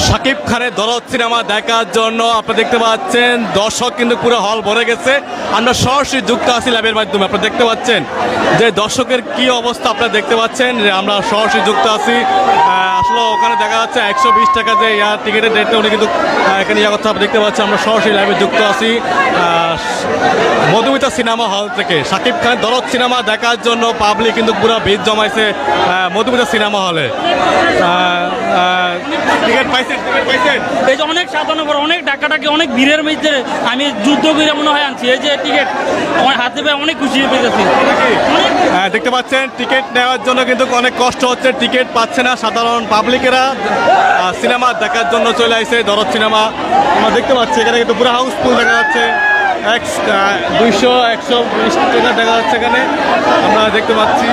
শাকিব খানের দরদ সিনেমা দেখার জন্য আপনারা দেখতে পাচ্ছেন দর্শক কিন্তু পুরো হল ভরে গেছে। আমরা সরাসরি যুক্ত আছি লাইভের মাধ্যমে। আপনারা দেখতে পাচ্ছেন যে দর্শকের কি অবস্থা, আপনারা দেখতে পাচ্ছেন যে আমরা সরাসরি যুক্ত আছি। আসলে ওখানে দেখা যাচ্ছে 120 টাকা যে ইয়ার টিকিটের রেটটা উনি কিন্তু এখানে ইয়া কথা দেখতে পাচ্ছেন। আমরা সরাসরি লাইভে যুক্ত আছি মধুমিতা সিনেমা হল থেকে। শাকিব খানের দরদ সিনেমা দেখার জন্য পাবলিক কিন্তু পুরো ভিড় জমাইছে মধুমিতা সিনেমা হলে। টিকিট পাইছেন? এই যে অনেক সাজানোর পর অনেক ডাকাডাকি অনেক ভিড়ের মধ্যে আমি যুদ্ধ করে মনে হয় আনছি। এই যে টিকিট আমার হাতে পেয়ে অনেক খুশি পেয়েছি। দেখতে পাচ্ছেন টিকিট নেওয়ার জন্য কিন্তু অনেক কষ্ট হচ্ছে, টিকিট পাচ্ছে না সাধারণ পাবলিকেরা। সিনেমা দেখার জন্য চলে আসছে দরদ সিনেমা। আমরা দেখতে পাচ্ছি এখানে কিন্তু পুরো হাউসফুল দেখা যাচ্ছে। 200-120 টাকা দেখা যাচ্ছে এখানে আমরা দেখতে পাচ্ছি।